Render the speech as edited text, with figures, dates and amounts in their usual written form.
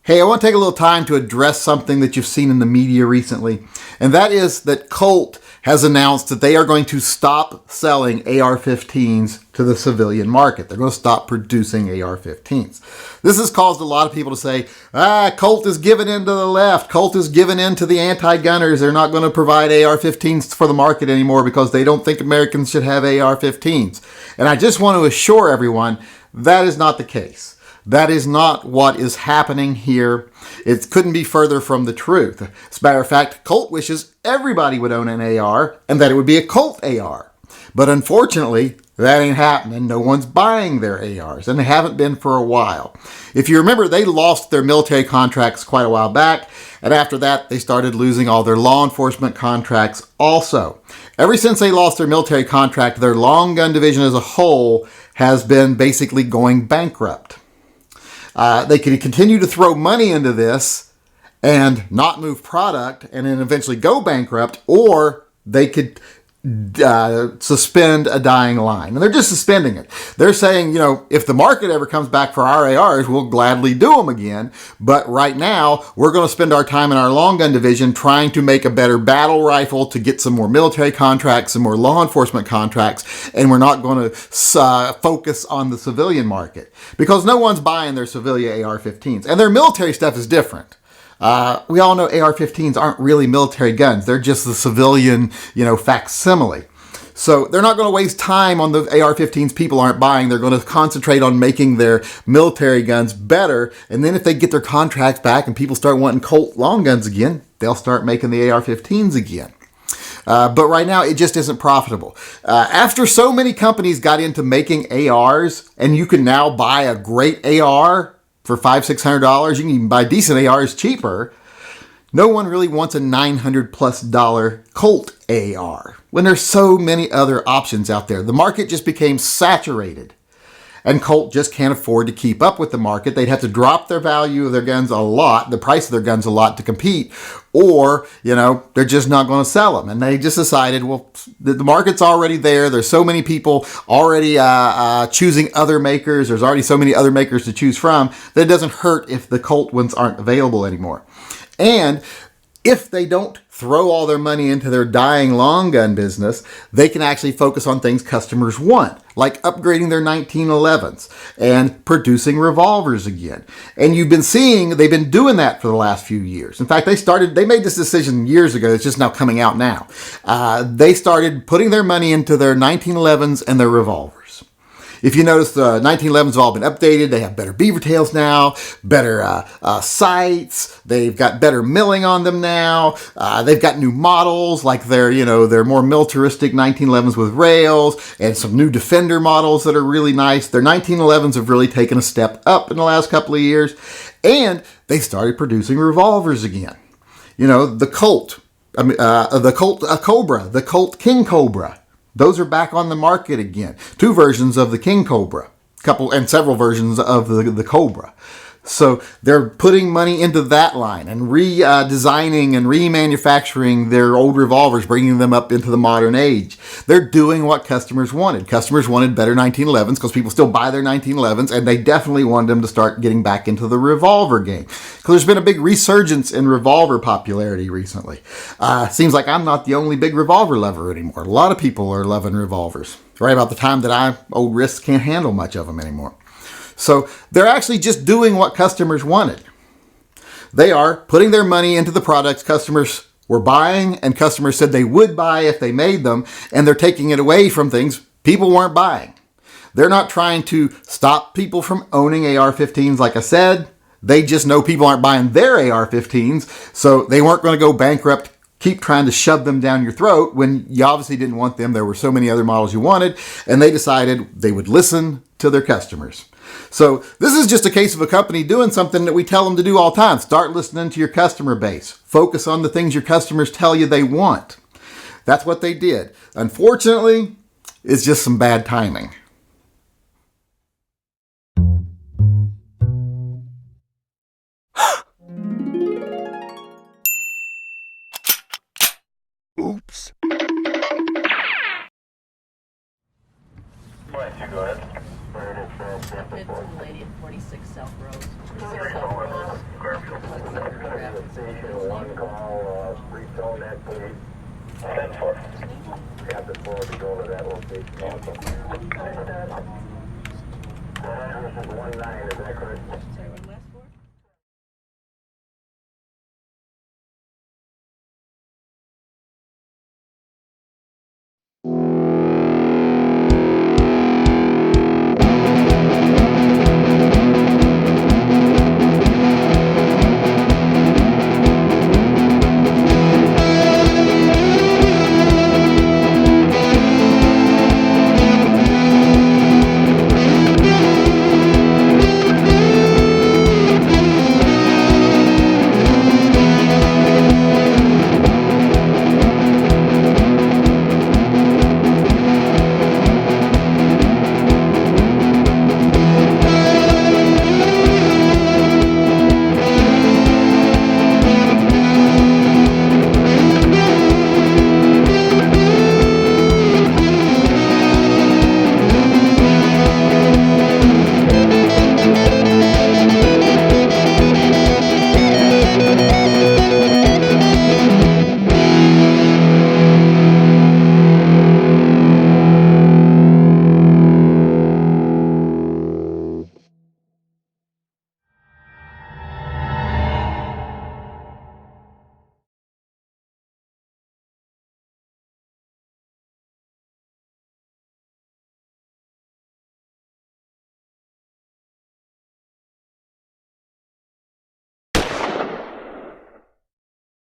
Hey, I want to take a little time to address something that you've seen in the media recently, and that is that Colt has announced that they are going to stop selling AR-15s to the civilian market. They're going to stop producing AR-15s. This has caused a lot of people to say, Colt is giving in to the left. Colt is giving in to the anti-gunners. They're not going to provide AR-15s for the market anymore because they don't think Americans should have AR-15s. And I just want to assure everyone that is not the case. That is not what is happening here. It couldn't be further from the truth. As a matter of fact, Colt wishes everybody would own an AR and that it would be a Colt AR. But unfortunately, that ain't happening. No one's buying their ARs, and they haven't been for a while. If you remember, they lost their military contracts quite a while back, and after that, they started losing all their law enforcement contracts also. Ever since they lost their military contract, their long gun division as a whole has been basically going bankrupt. They could continue to throw money into this and not move product and then eventually go bankrupt, or they could suspend a dying line. And they're just suspending it. They're saying, if the market ever comes back for our ARs, we'll gladly do them again. But right now, we're going to spend our time in our long gun division trying to make a better battle rifle to get some more military contracts, some more law enforcement contracts, and we're not going to focus on the civilian market because no one's buying their civilian AR-15s. And their military stuff is different. We all know AR-15s aren't really military guns. They're just the civilian, facsimile. So they're not going to waste time on the AR-15s people aren't buying. They're going to concentrate on making their military guns better. And then if they get their contracts back and people start wanting Colt long guns again, they'll start making the AR-15s again. But right now, it just isn't profitable. After so many companies got into making ARs, and you can now buy a great AR for $500-600, you can even buy decent ARs cheaper. No one really wants a $900+ Colt AR when there's so many other options out there. The market just became saturated, and Colt just can't afford to keep up with the market. They'd have to drop their value of their guns a lot, the price of their guns a lot to compete, or, they're just not going to sell them. And they just decided, well, the market's already there. There's so many people already choosing other makers. There's already so many other makers to choose from that it doesn't hurt if the Colt ones aren't available anymore. And if they don't throw all their money into their dying long gun business, they can actually focus on things customers want, like upgrading their 1911s and producing revolvers again. And you've been seeing they've been doing that for the last few years. In fact, they made this decision years ago. It's just now coming out now. They started putting their money into their 1911s and their revolvers. If you notice, the 1911s have all been updated. They have better beaver tails now, better sights. They've got better milling on them now. They've got new models, like their more militaristic 1911s with rails, and some new Defender models that are really nice. Their 1911s have really taken a step up in the last couple of years, and they started producing revolvers again. The Colt, the Colt Cobra, the Colt King Cobra. Those are back on the market again. 2 versions of the King Cobra, and several versions of the Cobra. So they're putting money into that line and redesigning and remanufacturing their old revolvers, bringing them up into the modern age. They're doing what customers wanted. Customers wanted better 1911s because people still buy their 1911s, and they definitely wanted them to start getting back into the revolver game. Because there's been a big resurgence in revolver popularity recently. Seems like I'm not the only big revolver lover anymore. A lot of people are loving revolvers. Right about the time that old wrists can't handle much of them anymore. So they're actually just doing what customers wanted. They are putting their money into the products customers were buying and customers said they would buy if they made them, and they're taking it away from things people weren't buying. They're not trying to stop people from owning AR-15s, like I said. They just know people aren't buying their AR-15s, so they weren't going to go bankrupt, keep trying to shove them down your throat when you obviously didn't want them. There were so many other models you wanted, and they decided they would listen to their customers. So this is just a case of a company doing something that we tell them to do all the time. Start listening to your customer base. Focus on the things your customers tell you they want. That's what they did. Unfortunately, it's just some bad timing. Oops. Why don't you go ahead? It's a lady at 46 South Road. 46 South Road. Station 1 call, retone that, please. 10-4. Captain 4 will be going to that location also. This is 1-9, is that correct?